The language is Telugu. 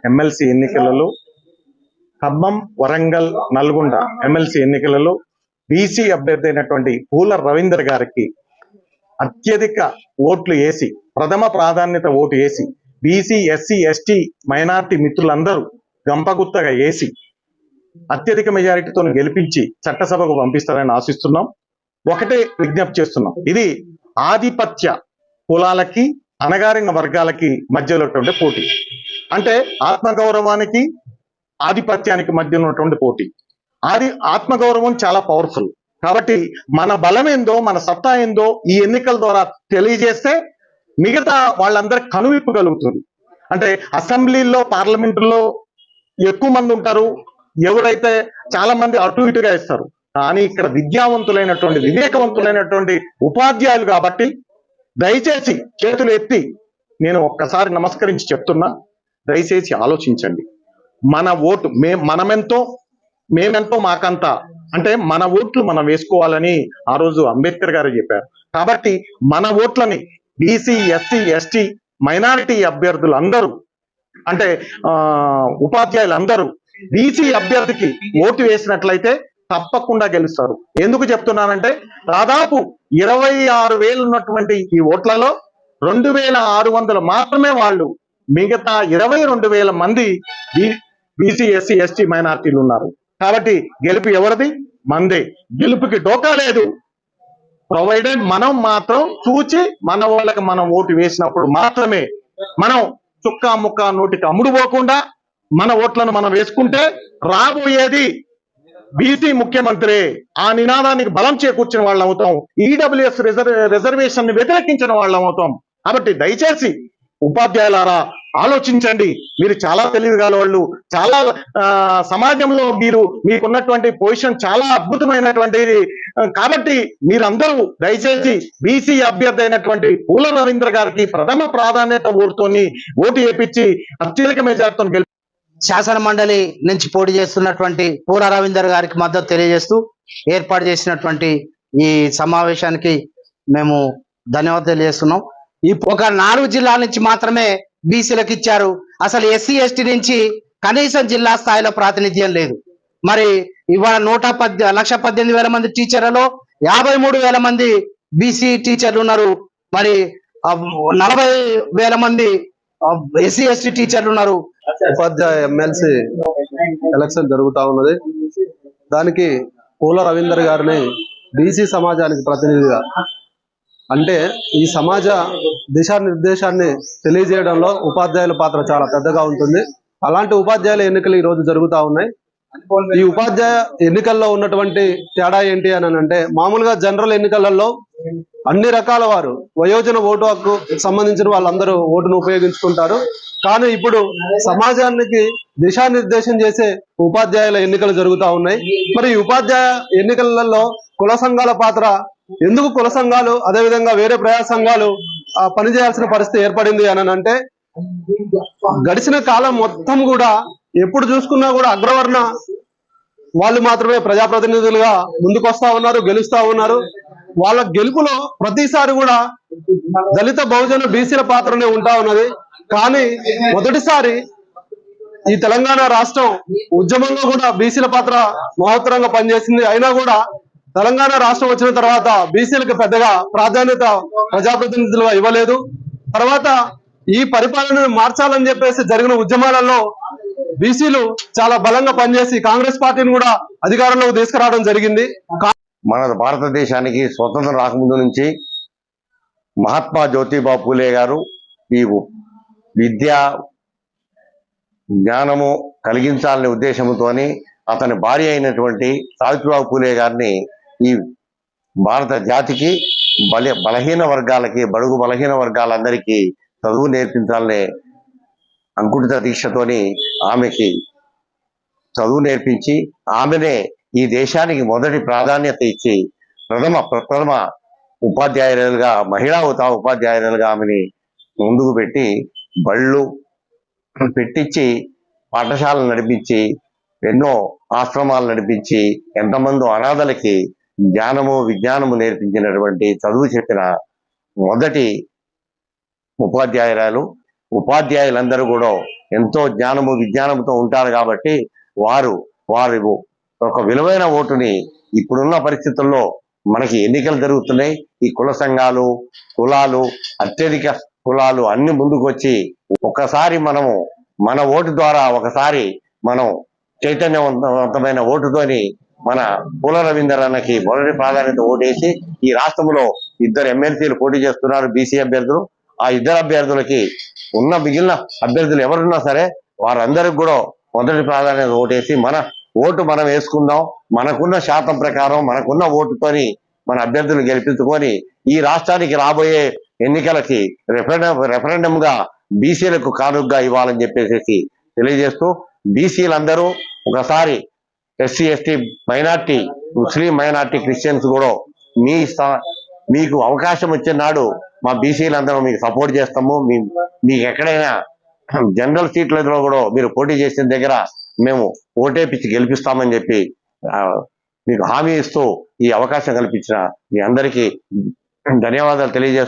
ఎమ్మెల్సీ ఎన్నికలలో ఖమ్మం, వరంగల్, నల్గొండ ఎమ్మెల్సీ ఎన్నికలలో బీసీ అభ్యర్థి అయినటువంటి పూల రవీందర్ గారికి అత్యధిక ఓట్లు వేసి, ప్రథమ ప్రాధాన్యత ఓటు వేసి, బీసీ, ఎస్సీ, ఎస్టీ, మైనార్టీ మిత్రులందరూ గంపగుత్తగా వేసి అత్యధిక మెజారిటీతో గెలిపించి చట్టసభకు పంపిస్తారని ఆశిస్తున్నాం. ఒకటే విజ్ఞప్తి చేస్తున్నాం, ఇది ఆధిపత్య కులాలకి, అణగారిన వర్గాలకి మధ్యలో పోటీ. అంటే ఆత్మగౌరవానికి, ఆధిపత్యానికి మధ్య ఉన్నటువంటి పోటీ. ఆత్మగౌరవం చాలా పవర్ఫుల్. కాబట్టి మన బలం ఏందో, మన సత్తా ఏందో ఈ ఎన్నికల ద్వారా తెలియజేస్తే మిగతా వాళ్ళందరికి కనువిప్పు కలుగుతుంది. అంటే అసెంబ్లీలో, పార్లమెంటులో ఎక్కువ మంది ఉంటారు, ఎవరైతే చాలా మంది అటు ఇటుగా ఇస్తారు. కానీ ఇక్కడ విద్యావంతులైనటువంటి, వివేకవంతులైనటువంటి ఉపాధ్యాయులు కాబట్టి దయచేసి చేతులు ఎత్తి నేను ఒక్కసారి నమస్కరించి చెప్తున్నా, దయచేసి ఆలోచించండి. మన ఓటు మనమెంతో, మేమెంతో మాకంతా, అంటే మన ఓట్లు మనం వేసుకోవాలని ఆ రోజు అంబేద్కర్ గారు చెప్పారు. కాబట్టి మన ఓట్లని బీసీ, ఎస్సీ, ఎస్టీ, మైనారిటీ అభ్యర్థులందరూ, అంటే ఉపాధ్యాయులందరూ బీసీ అభ్యర్థికి ఓటు వేసినట్లయితే తప్పకుండా గెలుస్తారు. ఎందుకు చెప్తున్నానంటే దాదాపు 26,000 ఉన్నటువంటి ఈ ఓట్లలో 2,600 మాత్రమే వాళ్ళు, మిగతా 22,000 మంది బీసీ, ఎస్సీ, ఎస్టీ, మైనార్టీలు ఉన్నారు. కాబట్టి గెలుపు ఎవరిది? మందే. గెలుపుకి డోకా లేదు. ప్రొవైడెడ్ మనం మాత్రం చూచి మన వాళ్ళకి మనం ఓటు వేసినప్పుడు మాత్రమే, మనం చుక్కా ముక్క నోటికి అమ్ముడు పోకుండా మన ఓట్లను మనం వేసుకుంటే రాబోయేది బీసీ ముఖ్యమంత్రి. ఆ నినాదానికి బలం చేకూర్చిన వాళ్ళం అవుతాం. ఈడబ్ల్యూఎస్ రిజర్వేషన్ ని వ్యతిరేకించిన వాళ్ళం అవుతాం. కాబట్టి దయచేసి ఉపాధ్యాయులారా ఆలోచించండి. మీరు చాలా తెలివిగల వాళ్ళు, చాలా సమాజంలో మీకున్నటువంటి పొజిషన్ చాలా అద్భుతమైనటువంటిది. కాబట్టి మీరందరూ దయచేసి బీసీ అభ్యర్థి అయినటువంటి పూల రవీంద్ర గారికి ప్రథమ ప్రాధాన్యత ఓటు వేయించి అత్యధిక మెజార్టీతో గెలిపి శాసన మండలి నుంచి పోటీ చేస్తున్నటువంటి పూల రవీందర్ గారికి మద్దతు తెలియజేస్తూ ఏర్పాటు చేసినటువంటి ఈ సమావేశానికి మేము ధన్యవాదాలు తెలియజేస్తున్నాం. ఒక 4 జిల్లాల నుంచి మాత్రమే బీసీలకు ఇచ్చారు. అసలు ఎస్సీ, ఎస్టీ నుంచి కనీసం జిల్లా స్థాయిలో ప్రాతినిధ్యం లేదు. మరి ఇవాళ 118,000 మంది టీచర్లలో 53,000 మంది బీసీ టీచర్లు ఉన్నారు. మరి 40,000 మంది ఎస్సీ, ఎస్టీ టీచర్లు ఉన్నారు. ఉపాధ్యాయ ఎమ్మెల్సీ ఎలక్షన్ జరుగుతా ఉన్నది. దానికి పూల రవీందర్ గారిని బీసీ సమాజానికి ప్రతినిధిగా, అంటే ఈ సమాజ దిశానిర్దేశాన్ని తెలియజేయడంలో ఉపాధ్యాయుల పాత్ర చాలా పెద్దగా ఉంటుంది. అలాంటి ఉపాధ్యాయుల ఎన్నికలు ఈ రోజు జరుగుతూ ఉన్నాయి. ఈ ఉపాధ్యాయ ఎన్నికల్లో ఉన్నటువంటి తేడా ఏంటి అని అంటే, మామూలుగా జనరల్ ఎన్నికలలో అన్ని రకాల వారు, వయోజన ఓటు హక్కు సంబంధించిన వాళ్ళందరూ ఓటును ఉపయోగించుకుంటారు. కానీ ఇప్పుడు సమాజానికి దిశానిర్దేశం చేసే ఉపాధ్యాయుల ఎన్నికలు జరుగుతూ ఉన్నాయి. మరి ఈ ఉపాధ్యాయ ఎన్నికలలో కుల సంఘాల పాత్ర ఎందుకు, కుల సంఘాలు అదేవిధంగా వేరే ప్రజా సంఘాలు పనిచేయాల్సిన పరిస్థితి ఏర్పడింది అని అంటే, గడిచిన కాలం మొత్తం కూడా ఎప్పుడు చూసుకున్నా కూడా అగ్రవర్ణ వాళ్ళు మాత్రమే ప్రజాప్రతినిధులుగా ముందుకొస్తా ఉన్నారు, గెలుస్తా ఉన్నారు. వాళ్ళ గెలుపులో ప్రతిసారి కూడా దళిత, బహుజన, బీసీల పాత్రనే ఉంటా ఉన్నది. కానీ మొదటిసారి ఈ తెలంగాణ రాష్ట్రం ఉద్యమంలో కూడా బీసీల పాత్ర మహత్తరంగా పనిచేసింది. అయినా కూడా తెలంగాణ రాష్ట్రం వచ్చిన తర్వాత బీసీలకు పెద్దగా ప్రాధాన్యత ప్రజాప్రతినిధులుగా ఇవ్వలేదు. తర్వాత ఈ పరిపాలనను మార్చాలని చెప్పేసి జరిగిన ఉద్యమాలలో బీసీలు చాలా బలంగా పనిచేసి కాంగ్రెస్ పార్టీని కూడా అధికారంలోకి తీసుకురావడం జరిగింది. మన భారతదేశానికి స్వతంత్రం రాకముందు నుంచి మహాత్మా జ్యోతిబా పూలే గారు ఈ విద్యా జ్ఞానము కలిగించాలనే ఉద్దేశంతోని అతని భార్య అయినటువంటి సావిత్రిబాయి పూలే గారిని ఈ భారత జాతికి, బలహీన వర్గాలకి, బడుగు బలహీన వర్గాలందరికీ చదువు నేర్పించాలనే అంకుఠిత దీక్షతోని ఆమెకి చదువు నేర్పించి ఆమెనే ఈ దేశానికి మొదటి ప్రాధాన్యత ఇచ్చి ప్రథమ ఉపాధ్యాయులుగా, మహిళా ఉపాధ్యాయులుగా ఆమెని ముందుకు పెట్టి బళ్ళు పెట్టించి పాఠశాలను నడిపించి ఎన్నో ఆశ్రమాలు నడిపించి ఎంతమంది అనాథలకి జ్ఞానము విజ్ఞానము నేర్పించినటువంటి చదువు చెప్పిన మొదటి ఉపాధ్యాయులందరూ కూడా ఎంతో జ్ఞానము విజ్ఞానంతో ఉంటారు కాబట్టి వారి ఒక విలువైన ఓటుని ఇప్పుడున్న పరిస్థితుల్లో మనకి ఎన్నికలు జరుగుతున్నాయి. ఈ కుల సంఘాలు అత్యధిక కులాలు అన్ని ముందుకు వచ్చి ఒకసారి మనము మన ఓటు ద్వారా ఒకసారి మనం చైతన్యవంతమైన ఓటుతోని మన పూల రవీందర్ అన్నకి మొదటి ప్రాధాన్యత ఓటేసి ఈ రాష్ట్రంలో 2 ఎమ్మెల్సీలు పోటీ చేస్తున్నారు బీసీ అభ్యర్థులు. ఆ 2 అభ్యర్థులకి మిగిలిన అభ్యర్థులు ఎవరున్నా సరే వారందరికి కూడా మొదటి ప్రాధాన్యత ఓటేసి మన ఓటు మనం వేసుకుందాం. మనకున్న శాతం ప్రకారం మనకున్న ఓటుతోని మన అభ్యర్థులు గెలిపించుకొని ఈ రాష్ట్రానికి రాబోయే ఎన్నికలకి రెఫరెండం గా బీసీలకు కానుగ్గా ఇవ్వాలని చెప్పేసి తెలియజేస్తూ బీసీలందరూ ఒకసారి ఎస్సీ ఎస్టీ మైనార్టీ ముస్లిం మైనార్టీ క్రిస్టియన్స్ కూడా మీకు అవకాశం వచ్చిన నాడు మా బీసీలందరూ మీకు సపోర్ట్ చేస్తాము. మీకు ఎక్కడైనా జనరల్ సీట్లలో కూడా మీరు పోటీ చేసిన దగ్గర మేము ఓటేపించి గెలిపిస్తామని చెప్పి మీకు హామీ ఇస్తూ ఈ అవకాశం కల్పించిన మీ అందరికీ ధన్యవాదాలు తెలియజేస్తూ